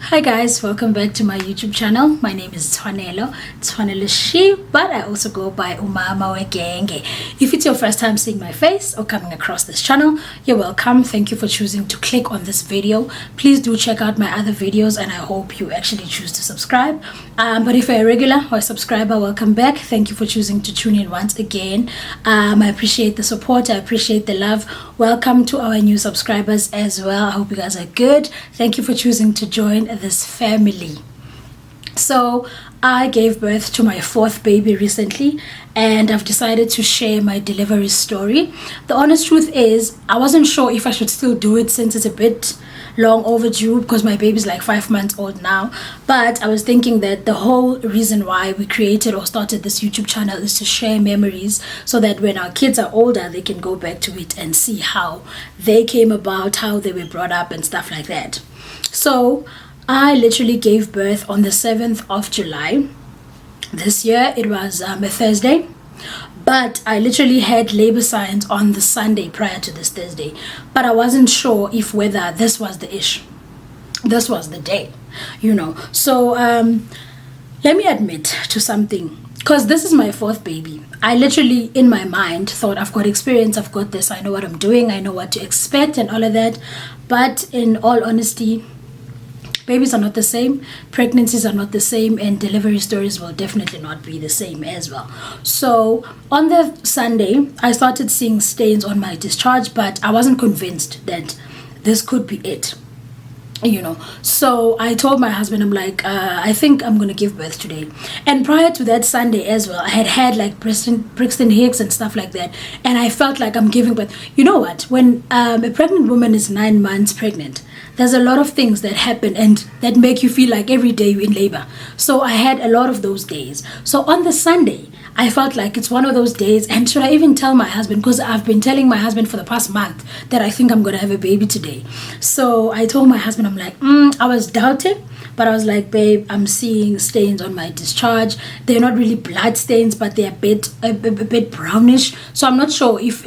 Hi guys, welcome back to my YouTube channel. My name is Tshwanelo She, but I also go by Umama Wegenge. If it's your first time seeing my face or coming across this channel, you're welcome. Thank you for choosing to click on this video. Please do check out my other videos and I hope you actually choose to subscribe. But if you're a regular or a subscriber, welcome back. Thank you for choosing to tune in once again. I appreciate the support. I appreciate the love. Welcome to our new subscribers as well. I hope you guys are good. Thank you for choosing to join this family. So I gave birth to my fourth baby recently and I've decided to share my delivery story. The honest truth is I wasn't sure if I should still do it since it's a bit long overdue because my baby's like 5 months old now, but I was thinking that the whole reason why we created or started this YouTube channel is to share memories so that when our kids are older they can go back to it and see how they came about, how they were brought up and stuff like that. So I literally gave birth on the 7th of July this year. It was a Thursday, but I literally had labor signs on the Sunday prior to this Thursday, but I wasn't sure if whether this was the this was the day, so let me admit to something, because this is my fourth baby. I literally in my mind thought I've got experience, I've got this, I know what I'm doing, I know what to expect and all of that, but in all honesty, babies are not the same, pregnancies are not the same, and delivery stories will definitely not be the same as well. So on the Sunday, I started seeing stains on my discharge, but I wasn't convinced that this could be it. So I told my husband, I'm like, I think I'm gonna give birth today. And prior to that Sunday as well, I had like Brixton Hicks and stuff like that, and I felt like I'm giving birth. You know what, when a pregnant woman is 9 months pregnant, there's a lot of things that happen and that make you feel like every day you're in labor. So I had a lot of those days. So on the Sunday, I felt like it's one of those days, and should I even tell my husband, because I've been telling my husband for the past month that I think I'm gonna have a baby today. So I told my husband, I'm like, I was doubting, but I was like, babe, I'm seeing stains on my discharge. They're not really blood stains, but they're a bit brownish. So I'm not sure if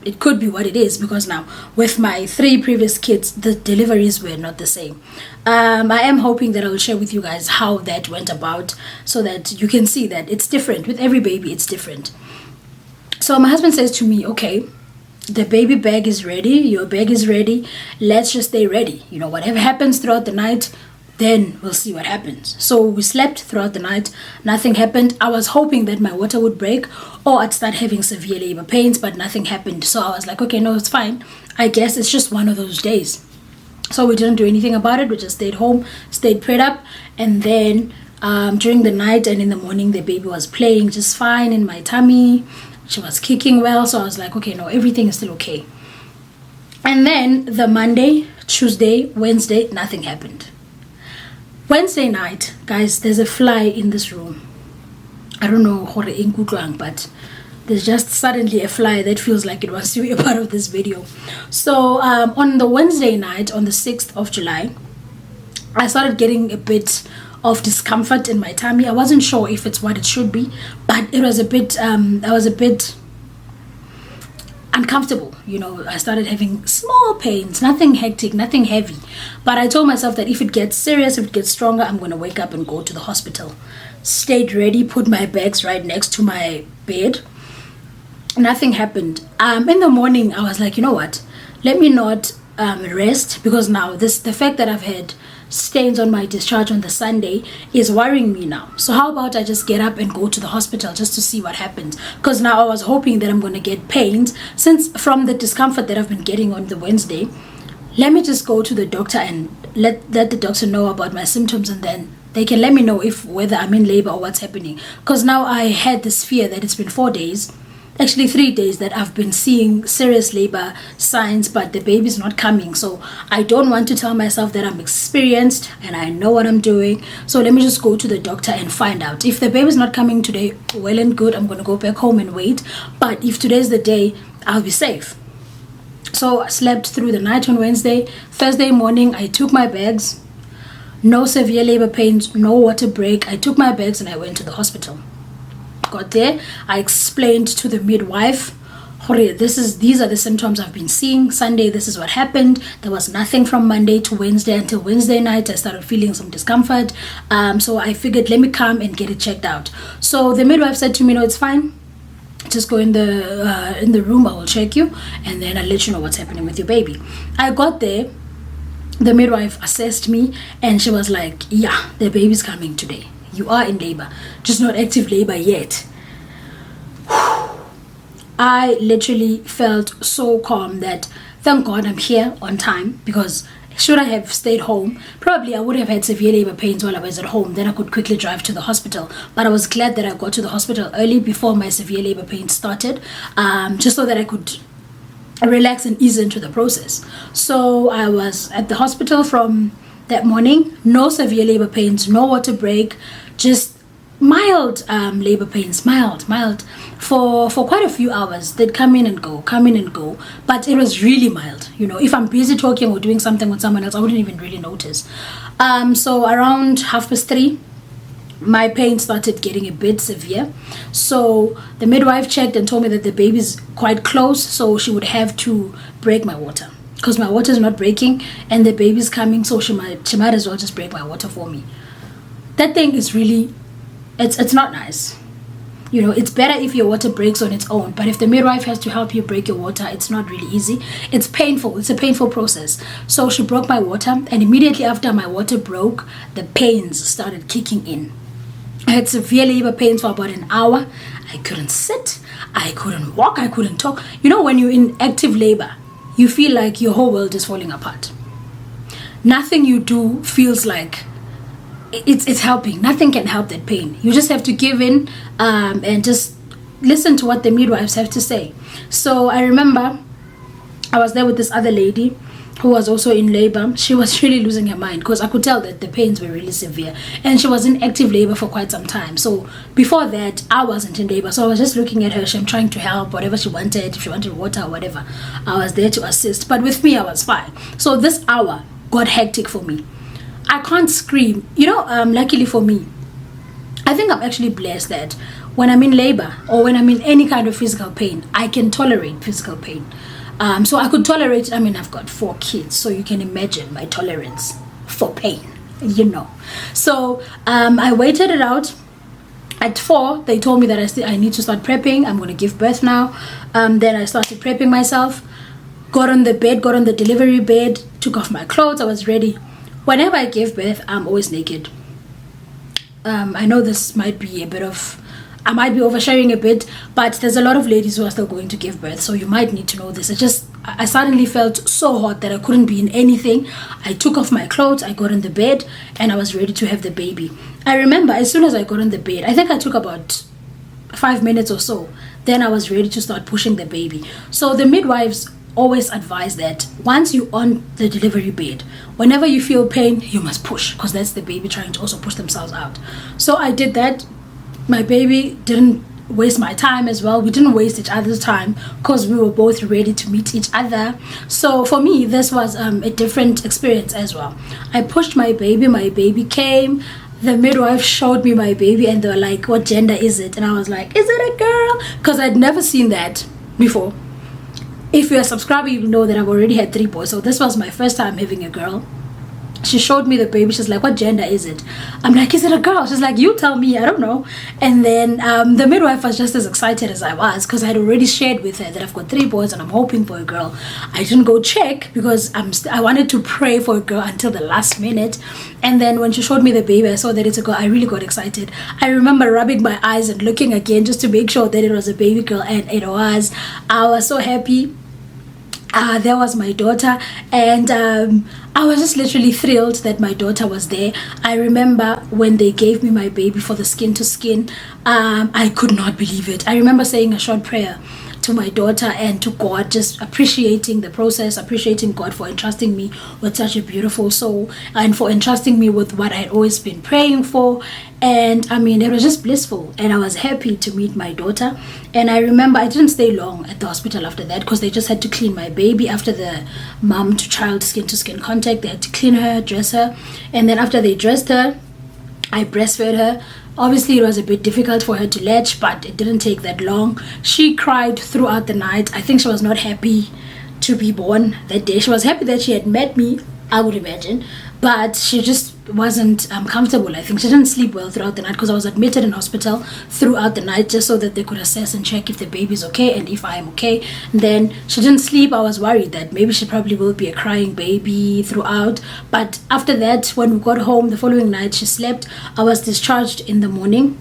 it could be what it is, because now with my 3 previous kids, the deliveries were not the same. I am hoping that I will share with you guys how that went about so that you can see that it's different. With every baby, it's different. So my husband says to me, okay, the baby bag is ready, your bag is ready, let's just stay ready. Whatever happens throughout the night, then we'll see what happens. So we slept throughout the night, nothing happened. I was hoping that my water would break or I'd start having severe labor pains, but nothing happened. So I was like, okay, no, it's fine. I guess it's just one of those days. So we didn't do anything about it. We just stayed home, stayed prayed up, and then during the night and in the morning, the baby was playing just fine in my tummy. She was kicking well. So I was like, okay, no, everything is still okay. And then the Monday, Tuesday, Wednesday, nothing happened. Wednesday night, guys, there's a fly in this room. I don't know, but there's just suddenly a fly that feels like it wants to be a part of this video. So on the Wednesday night, on the 6th of July, I started getting a bit of discomfort in my tummy. I wasn't sure if it's what it should be, but it was a bit, I was a bit uncomfortable. I started having small pains, nothing hectic, nothing heavy, but I told myself that if it gets serious, if it gets stronger, I'm going to wake up and go to the hospital. Stayed ready, put my bags right next to my bed. Nothing happened. In the morning, I was like, you know what, let me not rest, because now the fact that I've had stains on my discharge on the Sunday is worrying me now. So how about I just get up and go to the hospital just to see what happens, because now I was hoping that I'm going to get pains since from the discomfort that I've been getting on the Wednesday. Let me just go to the doctor and let the doctor know about my symptoms, and then they can let me know whether I'm in labor or what's happening, because now I had this fear that it's been 4 days, actually 3 days, that I've been seeing serious labor signs, but the baby's not coming. So I don't want to tell myself that I'm experienced and I know what I'm doing. So let me just go to the doctor and find out. If the baby's not coming today, well and good, I'm going to go back home and wait. But if today's the day, I'll be safe. So I slept through the night on Wednesday. Thursday morning, I took my bags. No severe labor pains, no water break. I took my bags and I went to the hospital. Got there, I explained to the midwife these are the symptoms I've been seeing. Sunday, this is what happened. There was nothing from Monday to Wednesday. Until Wednesday night, I started feeling some discomfort. So I figured, let me come and get it checked out. So the midwife said to me, no, it's fine. Just go in the room. I will check you, and then I'll let you know what's happening with your baby. I got there. The midwife assessed me, and she was like, yeah, the baby's coming today. You are in labor, just not active labor yet. I literally felt so calm that thank God I'm here on time, because should I have stayed home, probably I would have had severe labor pains while I was at home. Then I could quickly drive to the hospital. But I was glad that I got to the hospital early before my severe labor pains started, just so that I could relax and ease into the process. So I was at the hospital from that morning. No severe labor pains, no water break, just mild labor pains, mild for quite a few hours. They'd come in and go, but it was really mild. If I'm busy talking or doing something with someone else, I wouldn't even really notice. So around 3:30, my pain started getting a bit severe. So the midwife checked and told me that the baby's quite close, so she would have to break my water, because my water is not breaking and the baby's coming, so she might as well just break my water for me. That thing is really, it's not nice. It's better if your water breaks on its own, but if the midwife has to help you break your water, it's not really easy. It's painful. It's a painful process. So she broke my water, and immediately after my water broke, the pains started kicking in. I had severe labor pains for about an hour. I couldn't sit, I couldn't walk, I couldn't talk. When you're in active labor, you feel like your whole world is falling apart. Nothing you do feels like it's helping. Nothing can help that pain. You just have to give in and just listen to what the midwives have to say. So I remember I was there with this other lady who was also in labor. She was really losing her mind, because I could tell that the pains were really severe, and she was in active labor for quite some time. So before that, I wasn't in labor, so I was just looking at her. I'm trying to help whatever she wanted. If she wanted water or whatever, I was there to assist, but with me I was fine. So this hour got hectic for me. I can't scream. Luckily for me, I think I'm actually blessed that when I'm in labor or when I'm in any kind of physical pain, I can tolerate physical pain. So I could tolerate it. I've got 4 kids, so you can imagine my tolerance for pain, So I waited it out. At 4, they told me that I need to start prepping. I'm going to give birth now. Then I started prepping myself, got on the delivery bed, took off my clothes. I was ready. Whenever I give birth, I'm always naked. I know this might be I might be oversharing a bit, but there's a lot of ladies who are still going to give birth, so you might need to know this. I suddenly felt so hot that I couldn't be in anything. I took off my clothes, I got on the bed, and I was ready to have the baby. I remember as soon as I got on the bed, I think I took about 5 minutes or so, then I was ready to start pushing the baby. So the midwives always advise that once you're on the delivery bed, whenever you feel pain, you must push, because that's the baby trying to also push themselves out. So I did that. My baby didn't waste my time as well. We didn't waste each other's time, because we were both ready to meet each other. So for me, this was a different experience as well. I pushed my baby came. The midwife showed me my baby, and they were like, what gender is it? And I was like, is it a girl? Because I'd never seen that before. If you're a subscriber, you know that I've already had 3 boys, so this was my first time having a girl. She showed me the baby. She's like, what gender is it? I'm like, is it a girl? She's like, you tell me, I don't know. And then the midwife was just as excited as I was, because I had already shared with her that I've got 3 boys and I'm hoping for a girl. I didn't go check because I wanted to pray for a girl until the last minute. And then when she showed me the baby, I saw that it's a girl. I really got excited. I remember rubbing my eyes and looking again just to make sure that it was a baby girl, and it was. I was so happy. There was my daughter, and I was just literally thrilled that my daughter was there. I remember when they gave me my baby for the skin to skin, I could not believe it. I remember saying a short prayer to my daughter and to God, just appreciating the process, appreciating God for entrusting me with such a beautiful soul, and for entrusting me with what I had always been praying for. And it was just blissful, and I was happy to meet my daughter. And I remember I didn't stay long at the hospital after that, because they just had to clean my baby after the mom to child skin to skin contact. They had to clean her, dress her, and then after they dressed her, I breastfed her. Obviously, it was a bit difficult for her to latch, but it didn't take that long. She cried throughout the night. I think she was not happy to be born that day. She was happy that she had met me, I would imagine, but she just wasn't comfortable. I think she didn't sleep well throughout the night because I was admitted in hospital throughout the night just so that they could assess and check if the baby's okay and if I'm okay. And then she didn't sleep. I was worried that maybe she probably will be a crying baby throughout, but after that, when we got home the following night, she slept. I was discharged in the morning,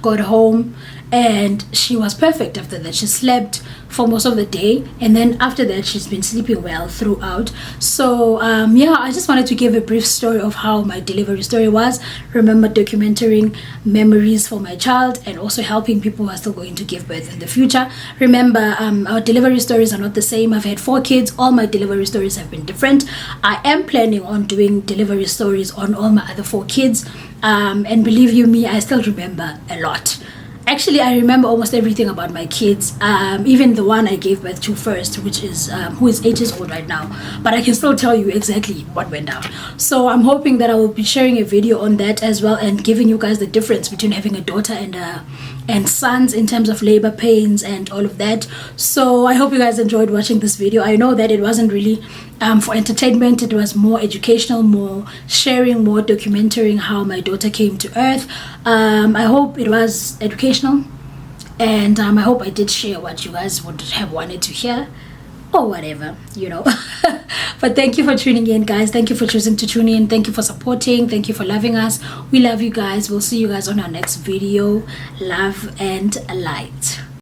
got home, and she was perfect after that. She slept for most of the day, and then after that she's been sleeping well throughout. So yeah, I just wanted to give a brief story of how my delivery story was. Remember, documenting memories for my child and also helping people who are still going to give birth in the future. Remember, our delivery stories are not the same. I've had 4 kids. All my delivery stories have been different. I am planning on doing delivery stories on all my other 4 kids, and believe you me, I still remember a lot. Actually, I remember almost everything about my kids, even the one I gave birth to first, which is who is 8 years old right now. But I can still tell you exactly what went down. So I'm hoping that I will be sharing a video on that as well, and giving you guys the difference between having a daughter and sons in terms of labor pains and all of that. So I hope you guys enjoyed watching this video. I know that it wasn't really for entertainment. It was more educational, more sharing, more documenting how my daughter came to earth. I hope it was educational, and I hope I did share what you guys would have wanted to hear, or whatever, you know. But thank you for tuning in, guys. Thank you for choosing to tune in. Thank you for supporting. Thank you for loving us. We love you guys. We'll see you guys on our next video. Love and light.